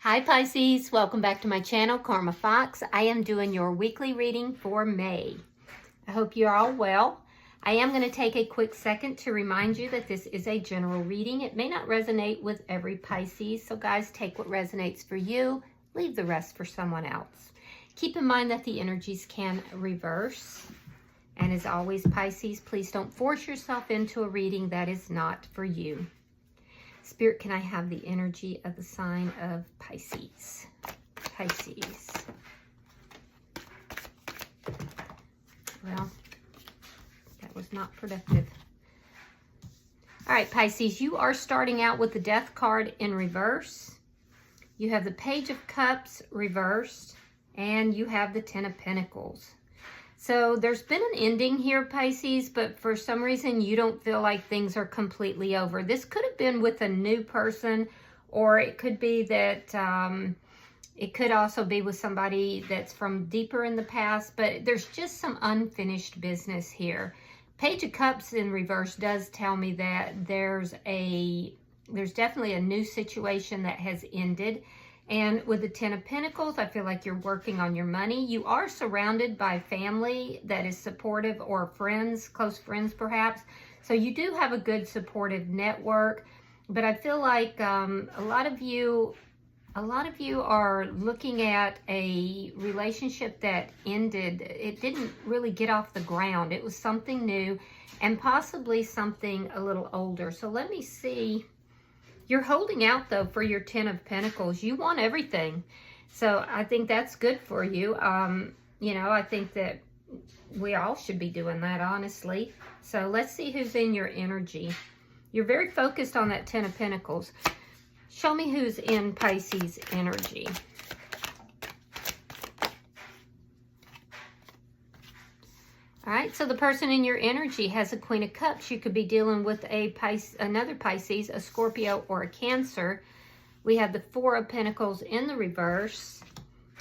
Hi Pisces, welcome back to my channel, Karma Fox. I am doing your weekly reading for May. I hope you're all well. I am going to take a quick second to remind you that this is a general reading. It may not resonate with every Pisces, so guys, take what resonates for you, leave the rest for someone else. Keep in mind that the energies can reverse. And as always, Pisces, please don't force yourself into a reading that is not for you. Spirit, can I have the energy of the sign of Pisces? Pisces. Well, that was not productive. All right, Pisces, you are starting out with the Death card in reverse. You have the Page of Cups reversed, and you have the Ten of Pentacles. So there's been an ending here, Pisces, but for some reason you don't feel like things are completely over. This could have been with a new person, or it could be that it could also be with somebody that's from deeper in the past, but there's just some unfinished business here. Page of Cups in reverse does tell me that there's definitely a new situation that has ended. And with the Ten of Pentacles, I feel like you're working on your money. You are surrounded by family that is supportive, or friends, close friends perhaps. So you do have a good supportive network. But I feel like a lot of you are looking at a relationship that ended. It didn't really get off the ground. It was something new and possibly something a little older. So let me see. You're holding out, though, for your Ten of Pentacles. You want everything. So I think that's good for you. You know, I think that we all should be doing that, honestly. So let's see who's in your energy. You're very focused on that Ten of Pentacles. Show me who's in Pisces energy. All right, so the person in your energy has a Queen of Cups. You could be dealing with another Pisces, a Scorpio, or a Cancer. We have the Four of Pentacles in the reverse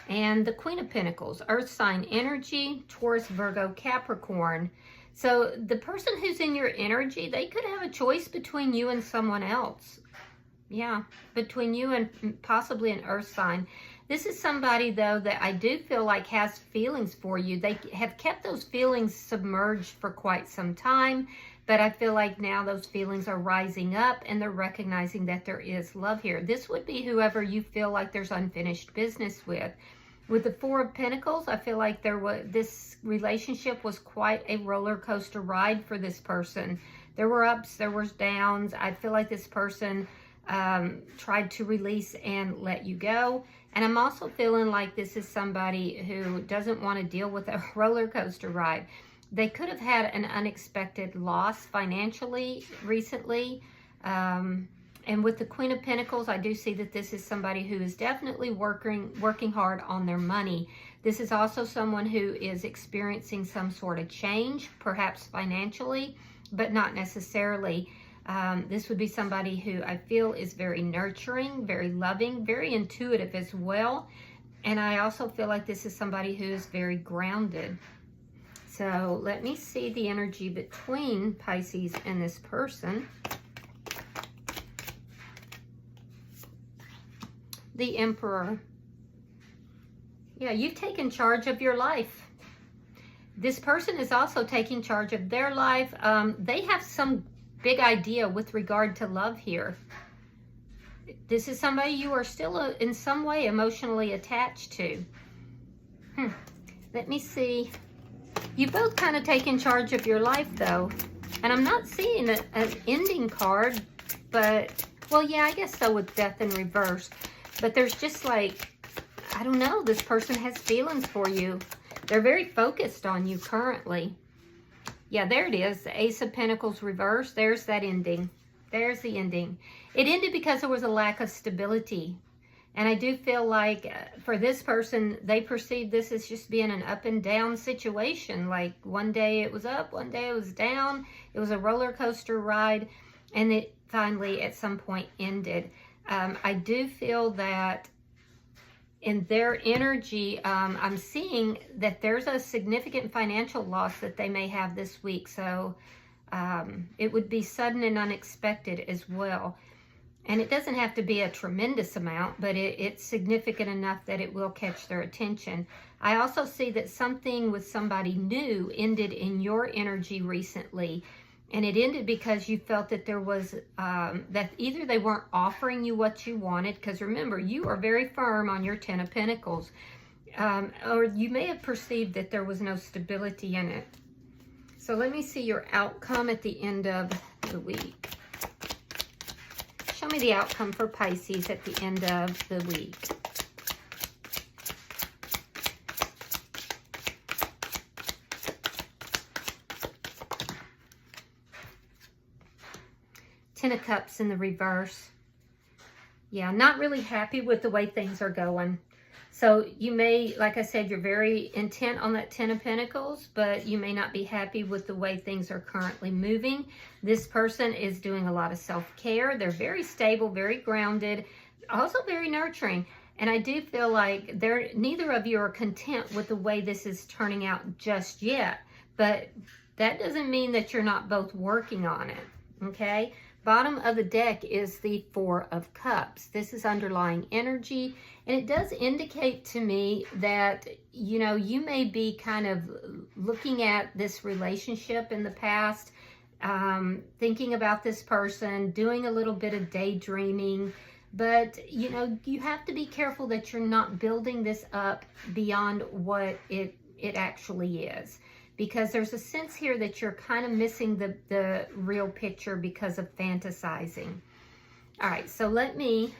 and the Queen of Pentacles, Earth sign energy, Taurus, Virgo, Capricorn. So the person who's in your energy, they could have a choice between you and someone else. Yeah, between you and possibly an Earth sign. This is somebody, though, that I do feel like has feelings for you. They have kept those feelings submerged for quite some time, but I feel like now those feelings are rising up and they're recognizing that there is love here. This would be whoever you feel like there's unfinished business with. With the Four of Pentacles, I feel like this relationship was quite a roller coaster ride for this person. There were ups, there was downs. I feel like this person tried to release and let you go. And I'm also feeling like this is somebody who doesn't want to deal with a roller coaster ride. They could have had an unexpected loss financially recently. And with the Queen of Pentacles, I do see that this is somebody who is definitely working hard on their money. This is also someone who is experiencing some sort of change, perhaps financially, but not necessarily. This would be somebody who I feel is very nurturing, very loving, very intuitive as well. And I also feel like this is somebody who is very grounded. So let me see the energy between Pisces and this person. The Emperor. Yeah, you've taken charge of your life. This person is also taking charge of their life. They have some big idea with regard to love here. This is somebody you are still in some way emotionally attached to. Let me see. You both kind of taken charge of your life, though. And I'm not seeing an ending card, but, well, yeah, I guess so with Death in reverse. But there's just like, I don't know, this person has feelings for you. They're very focused on you currently. Yeah, there it is. The Ace of Pentacles reverse. There's that ending. There's the ending. It ended because there was a lack of stability. And I do feel like for this person, they perceive this as just being an up and down situation. Like one day it was up, one day it was down. It was a roller coaster ride. And it finally at some point ended. I do feel that in their energy, I'm seeing that there's a significant financial loss that they may have this week. So it would be sudden and unexpected as well. And it doesn't have to be a tremendous amount, but it's significant enough that it will catch their attention. I also see that something with somebody new ended in your energy recently. And it ended because you felt that there was, that either they weren't offering you what you wanted, because remember, you are very firm on your Ten of Pentacles, or you may have perceived that there was no stability in it. So let me see your outcome at the end of the week. Show me the outcome for Pisces at the end of the week. Ten of Cups in the reverse. Yeah, not really happy with the way things are going. So you may, like I said, you're very intent on that Ten of Pentacles, but you may not be happy with the way things are currently moving. This person is doing a lot of self-care. They're very stable, very grounded, also very nurturing. And I do feel like neither of you are content with the way this is turning out just yet. But that doesn't mean that you're not both working on it, okay? Bottom of the deck is the Four of Cups. This is underlying energy, and it does indicate to me that, you know, you may be kind of looking at this relationship in the past, thinking about this person, doing a little bit of daydreaming, but, you know, you have to be careful that you're not building this up beyond what it actually is. Because there's a sense here that you're kind of missing the real picture because of fantasizing. All right, so let me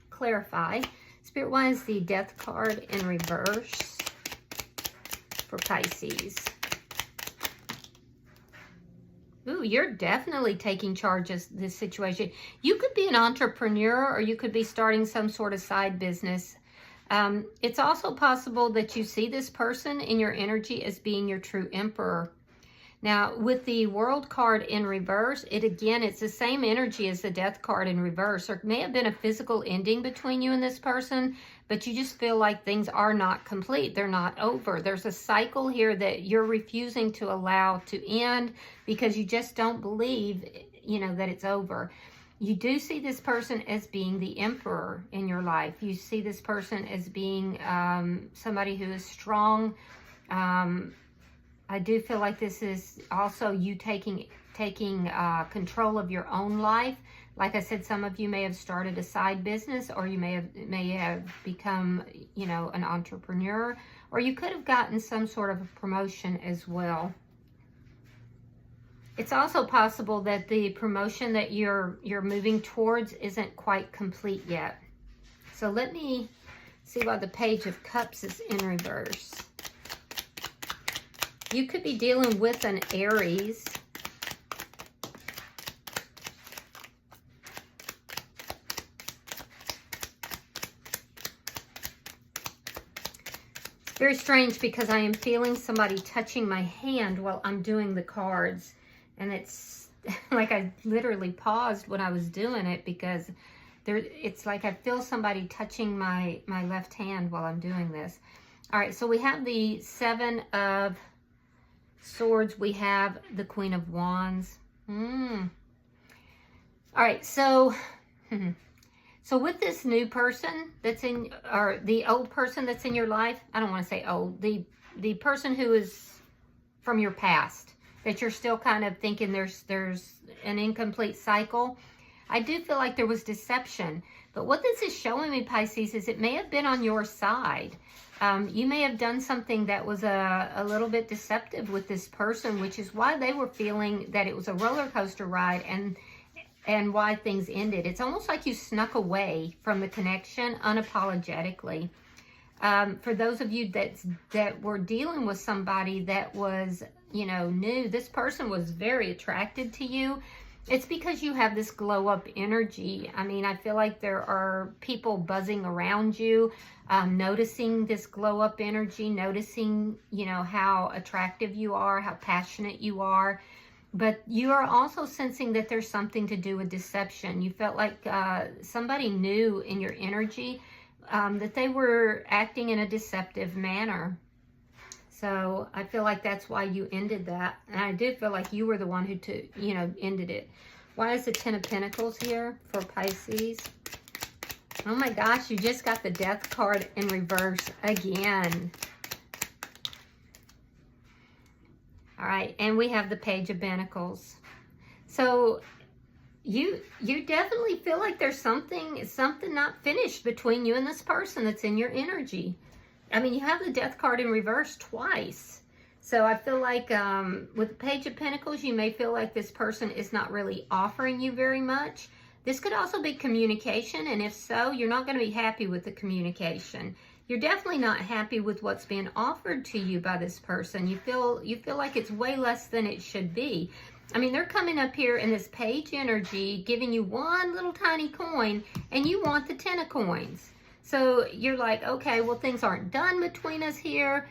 clarify. Spirit-wise, the Death card in reverse for Pisces. Ooh, you're definitely taking charge of this situation. You could be an entrepreneur, or you could be starting some sort of side business. It's also possible that you see this person in your energy as being your true emperor. Now, with the World card in reverse, it's the same energy as the Death card in reverse. There may have been a physical ending between you and this person, but you just feel like things are not complete. They're not over. There's a cycle here that you're refusing to allow to end because you just don't believe, you know, that it's over. You do see this person as being the emperor in your life. You see this person as being somebody who is strong. I do feel like this is also you taking control of your own life. Like I said, some of you may have started a side business, or you may have become, you know, an entrepreneur, or you could have gotten some sort of a promotion as well. It's also possible that the promotion that you're moving towards isn't quite complete yet. So let me see why the Page of Cups is in reverse. You could be dealing with an Aries. It's very strange because I am feeling somebody touching my hand while I'm doing the cards. And it's like I literally paused when I was doing it because it's like I feel somebody touching my left hand while I'm doing this. All right, so we have the Seven of Swords. We have the Queen of Wands. All right, so with this new person that's in, or the old person that's in your life, I don't want to say old, the person who is from your past, that you're still kind of thinking there's an incomplete cycle. I do feel like there was deception. But what this is showing me, Pisces, is it may have been on your side. You may have done something that was a little bit deceptive with this person, which is why they were feeling that it was a roller coaster ride and why things ended. It's almost like you snuck away from the connection unapologetically. For those of you that were dealing with somebody that was, you know, new, this person was very attracted to you. It's because you have this glow up energy. I mean, I feel like there are people buzzing around you, noticing this glow up energy, noticing, you know, how attractive you are, how passionate you are. But you are also sensing that there's something to do with deception. You felt like somebody knew in your energy that they were acting in a deceptive manner. So I feel like that's why you ended that. And I do feel like you were the one who ended it. Why is the Ten of Pentacles here for Pisces? Oh my gosh, you just got the Death card in reverse again. All right, and we have the Page of Pentacles. So you definitely feel like there's something not finished between you and this person that's in your energy. I mean, you have the Death card in reverse twice. So I feel like with the Page of Pentacles, you may feel like this person is not really offering you very much. This could also be communication, and if so, you're not going to be happy with the communication. You're definitely not happy with what's being offered to you by this person. You feel like it's way less than it should be. I mean, they're coming up here in this Page energy, giving you one little tiny coin, and you want the 10 of coins. So you're like, okay, well, things aren't done between us here,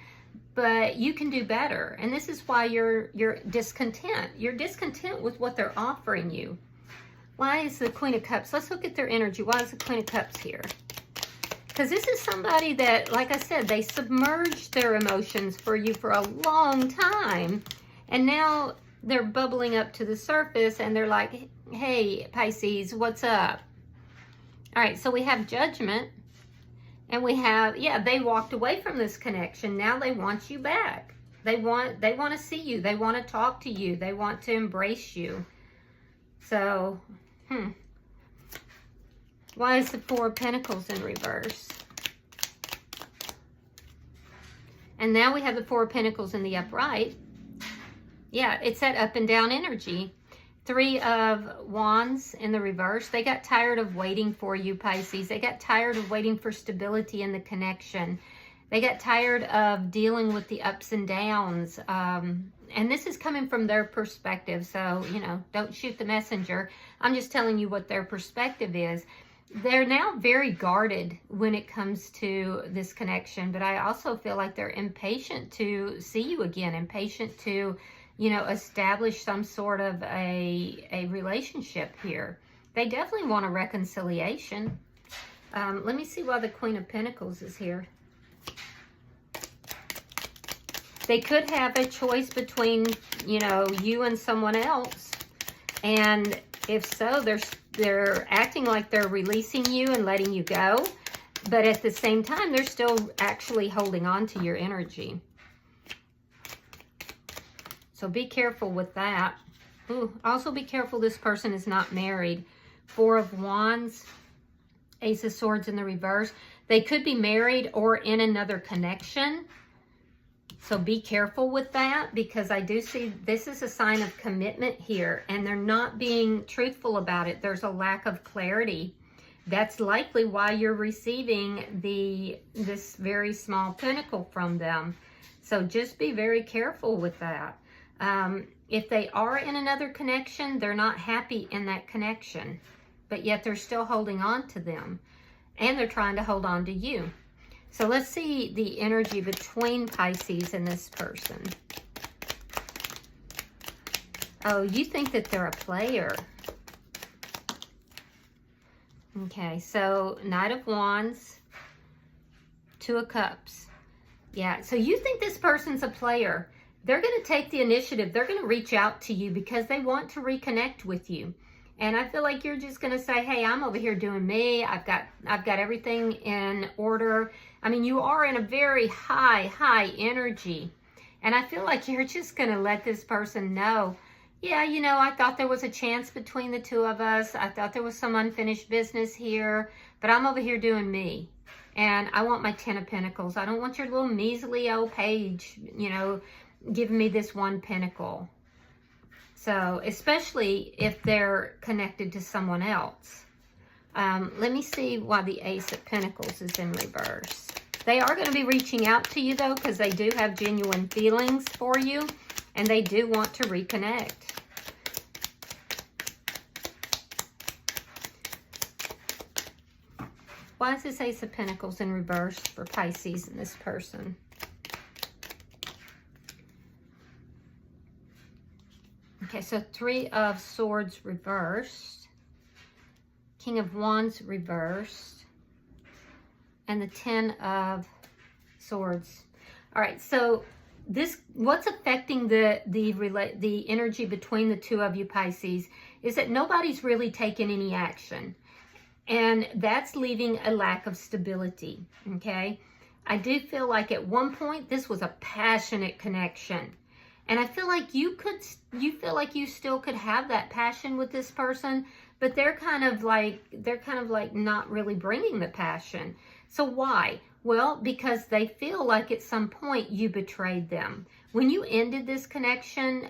but you can do better. And this is why you're discontent. You're discontent with what they're offering you. Why is the Queen of Cups? Let's look at their energy. Why is the Queen of Cups here? Because this is somebody that, like I said, they submerged their emotions for you for a long time. And now they're bubbling up to the surface and they're like, hey, Pisces, what's up? All right, so we have Judgment. And we have, yeah, they walked away from this connection. Now they want you back. They want to see you. They want to talk to you. They want to embrace you. So, why is the Four of Pentacles in reverse? And now we have the Four of Pentacles in the upright. Yeah, it's that up and down energy. Three of Wands in the reverse. They got tired of waiting for you, Pisces. They got tired of waiting for stability in the connection. They got tired of dealing with the ups and downs. And this is coming from their perspective. So, you know, don't shoot the messenger. I'm just telling you what their perspective is. They're now very guarded when it comes to this connection. But I also feel like they're impatient to see you again. Impatient to, you know, establish some sort of a relationship here. They definitely want a reconciliation. Let me see why the Queen of Pentacles is here. They could have a choice between, you know, you and someone else. And if so, they're acting like they're releasing you and letting you go. But at the same time, they're still actually holding on to your energy. So be careful with that. Ooh, also be careful this person is not married. Four of Wands, Ace of Swords in the reverse. They could be married or in another connection. So be careful with that, because I do see this is a sign of commitment here and they're not being truthful about it. There's a lack of clarity. That's likely why you're receiving this very small pentacle from them. So just be very careful with that. If they are in another connection, they're not happy in that connection, but yet they're still holding on to them and they're trying to hold on to you. So let's see the energy between Pisces and this person. Oh, you think that they're a player. Okay, so Knight of Wands, Two of Cups. Yeah, so you think this person's a player. They're going to take the initiative. They're going to reach out to you because they want to reconnect with you. And I feel like you're just going to say, hey, I'm over here doing me. I've got everything in order. I mean, you are in a very high energy. And I feel like you're just going to let this person know, yeah, you know, I thought there was a chance between the two of us. I thought there was some unfinished business here, but I'm over here doing me. And I want my Ten of Pentacles. I don't want your little measly old page, you know, giving me this one pentacle. So, especially if they're connected to someone else. Let me see why the Ace of Pentacles is in reverse. They are going to be reaching out to you, though, because they do have genuine feelings for you, and they do want to reconnect. Why is this Ace of Pentacles in reverse for Pisces and this person? Okay, so Three of Swords reversed, King of Wands reversed, and the Ten of Swords. All right, so what's affecting the energy between the two of you, Pisces, is that nobody's really taken any action. And that's leaving a lack of stability, okay? I do feel like at one point this was a passionate connection. And I feel like you feel like you still could have that passion with this person, but they're kind of like not really bringing the passion. So why? Well, because they feel like at some point you betrayed them. When you ended this connection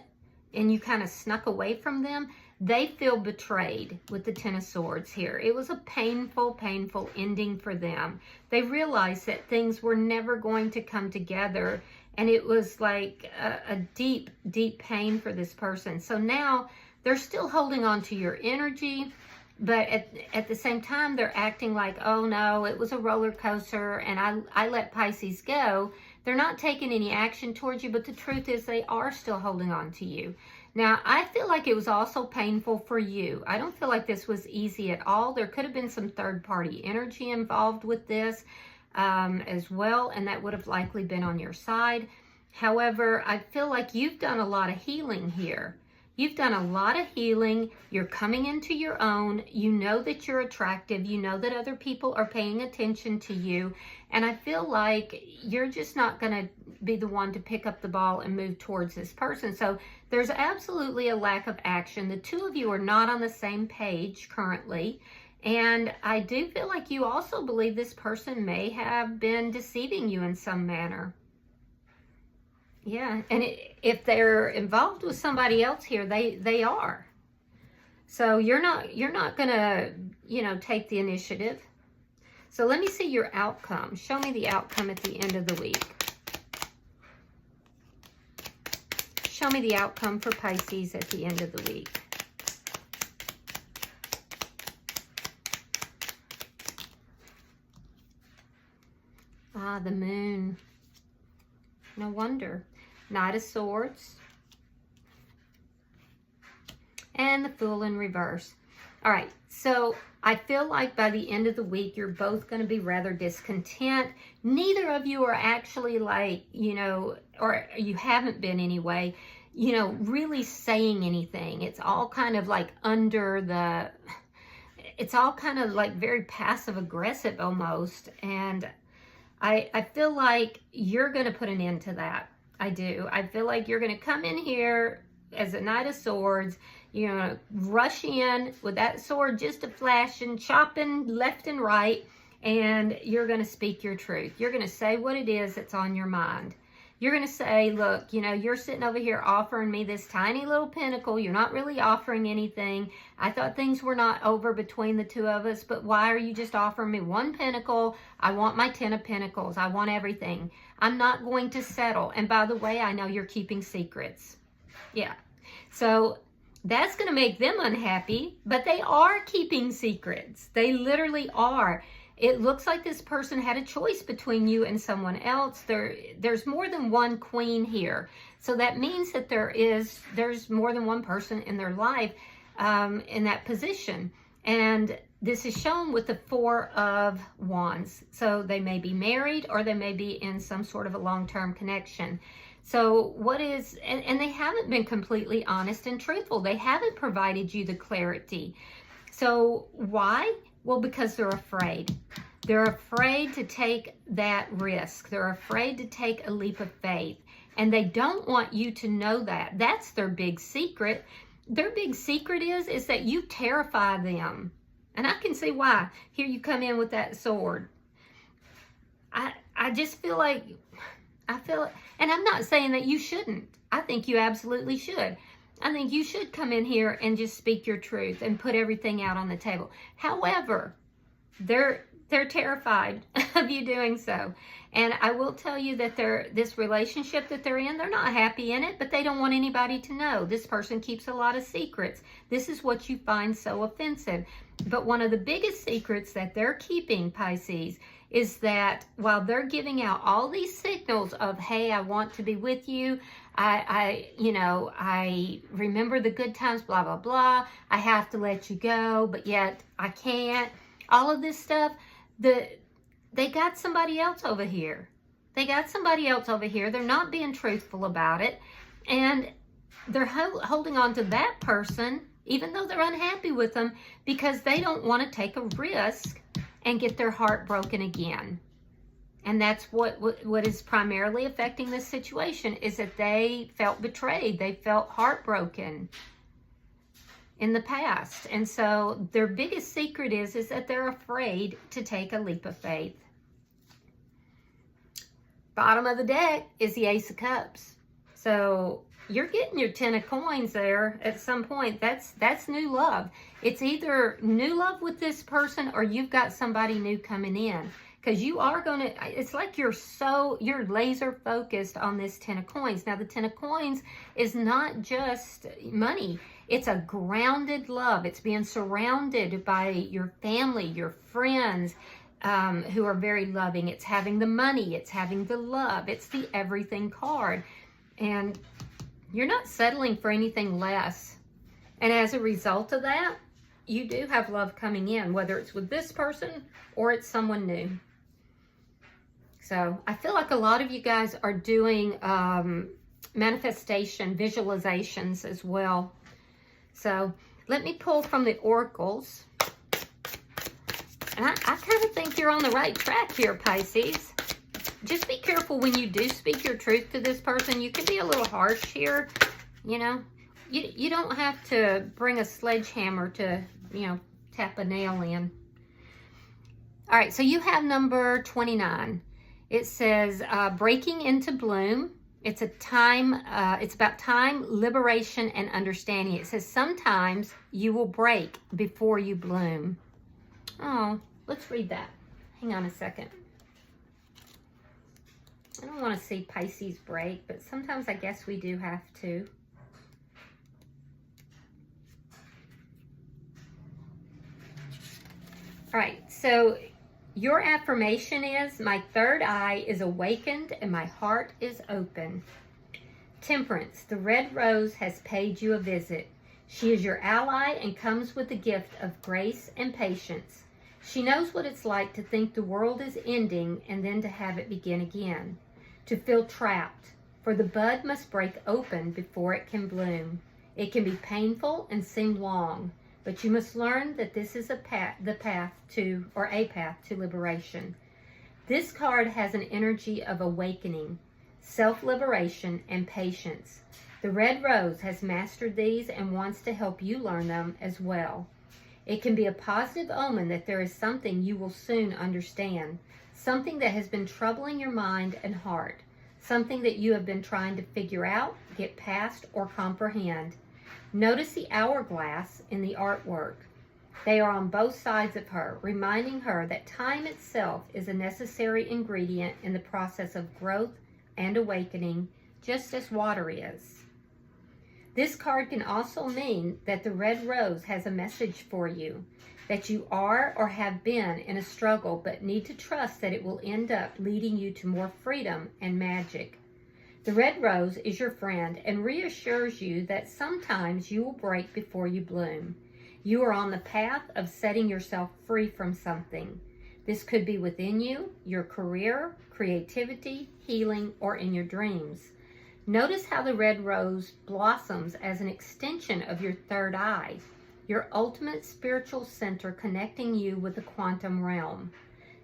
and you kind of snuck away from them, they feel betrayed with the Ten of Swords here. It was a painful, painful ending for them. They realized that things were never going to come together, and it was like a deep, deep pain for this person. So now they're still holding on to your energy, but at the same time, they're acting like, oh no, it was a roller coaster and I let Pisces go. They're not taking any action towards you, but the truth is they are still holding on to you. Now, I feel like it was also painful for you. I don't feel like this was easy at all. There could have been some third-party energy involved with this as well, and that would have likely been on your side. However, I feel like you've done a lot of healing here. You've done a lot of healing. You're coming into your own. You know that you're attractive. You know that other people are paying attention to you. And I feel like you're just not going to be the one to pick up the ball and move towards this person. So there's absolutely a lack of action. The two of you are not on the same page currently. And I do feel like you also believe this person may have been deceiving you in some manner. Yeah, and if they're involved with somebody else here, they are. So you're not gonna, take the initiative. So let me see your outcome. Show me the outcome at the end of the week. Show me the outcome for Pisces at the end of the week. Ah, the moon. No wonder. Knight of Swords. And the Fool in reverse. All right, so I feel like by the end of the week, you're both going to be rather discontent. Neither of you are actually like, or you haven't been anyway, really saying anything. It's all kind of like it's all kind of like very passive aggressive almost. And I feel like you're going to put an end to that. I do. I feel like you're going to come in here as a Knight of Swords, rush in with that sword just a flashing, chopping left and right, and you're going to speak your truth. You're going to say what it is that's on your mind. You're going to say, look, you're sitting over here offering me this tiny little pentacle. You're not really offering anything. I thought things were not over between the two of us, but why are you just offering me one pentacle? I want my 10 of pentacles. I want everything. I'm not going to settle. And by the way, I know you're keeping secrets. Yeah. So that's going to make them unhappy, but they are keeping secrets. They literally are. It looks like this person had a choice between you and someone else. There's more than one queen here. So that means that there's more than one person in their life in that position. And this is shown with the Four of Wands. So they may be married or they may be in some sort of a long-term connection. So and they haven't been completely honest and truthful. They haven't provided you the clarity. So why? Well, because they're afraid. They're afraid to take that risk. They're afraid to take a leap of faith. And they don't want you to know that. That's their big secret. Their big secret is that you terrify them. And I can see why. Here you come in with that sword. I just feel like, and I'm not saying that you shouldn't. I think you absolutely should. I think you should come in here and just speak your truth and put everything out on the table. However, they're terrified of you doing so. And I will tell you that this relationship that they're in, they're not happy in it, but they don't want anybody to know. This person keeps a lot of secrets. This is what you find so offensive. But one of the biggest secrets that they're keeping, Pisces, is that while they're giving out all these signals of, hey, I want to be with you, I remember the good times, blah, blah, blah. I have to let you go, but yet I can't. All of this stuff, they got somebody else over here. They got somebody else over here. They're not being truthful about it. And they're holding on to that person even though they're unhappy with them, because they don't want to take a risk and get their heart broken again. And that's what is primarily affecting this situation, is that they felt betrayed. They felt heartbroken in the past. And so their biggest secret is that they're afraid to take a leap of faith. Bottom of the deck is the Ace of Cups. So you're getting your 10 of coins there at some point. That's new love. It's either new love with this person or you've got somebody new coming in. Because you are going to, it's like you're laser focused on this 10 of coins. Now, the 10 of coins is not just money. It's a grounded love. It's being surrounded by your family, your friends, who are very loving. It's having the money. It's having the love. It's the everything card. And you're not settling for anything less. And as a result of that, you do have love coming in, whether it's with this person or it's someone new. So I feel like a lot of you guys are doing manifestation, visualizations as well. So let me pull from the oracles. And I kind of think you're on the right track here, Pisces. Just be careful when you do speak your truth to this person. You can be a little harsh here, you know. You don't have to bring a sledgehammer to, you know, tap a nail in. All right, so you have number 29. It says breaking into bloom. It's it's about time, liberation, and understanding. It says sometimes you will break before you bloom. Oh, let's read that. Hang on a second. I don't want to see Pisces break, but sometimes I guess we do have to. All right, so your affirmation is, my third eye is awakened and my heart is open. Temperance, the red rose has paid you a visit. She is your ally and comes with the gift of grace and patience. She knows what it's like to think the world is ending and then to have it begin again. To feel trapped, for the bud must break open before it can bloom. It can be painful and seem long, but you must learn that this is a path to liberation. This card has an energy of awakening, self-liberation, and patience. The red rose has mastered these and wants to help you learn them as well. It can be a positive omen that there is something you will soon understand, something that has been troubling your mind and heart, something that you have been trying to figure out, get past, or comprehend. Notice the hourglass in the artwork. They are on both sides of her, reminding her that time itself is a necessary ingredient in the process of growth and awakening, just as water is. This card can also mean that the red rose has a message for you, that you are or have been in a struggle but need to trust that it will end up leading you to more freedom and magic. The red rose is your friend and reassures you that sometimes you will break before you bloom. You are on the path of setting yourself free from something. This could be within you, your career, creativity, healing, or in your dreams. Notice how the red rose blossoms as an extension of your third eye, your ultimate spiritual center connecting you with the quantum realm.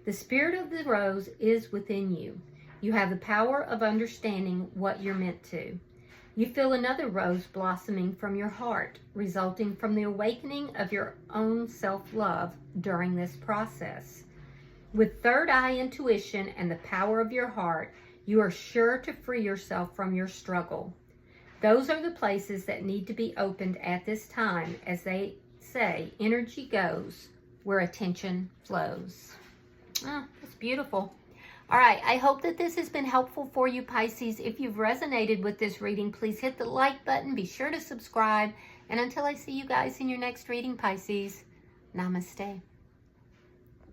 The spirit of the rose is within you. You have the power of understanding what you're meant to. You feel another rose blossoming from your heart, resulting from the awakening of your own self-love during this process. With third eye intuition and the power of your heart, you are sure to free yourself from your struggle. Those are the places that need to be opened at this time. As they say, energy goes where attention flows. Oh, that's beautiful. All right, I hope that this has been helpful for you, Pisces. If you've resonated with this reading, please hit the like button. Be sure to subscribe. And until I see you guys in your next reading, Pisces, namaste.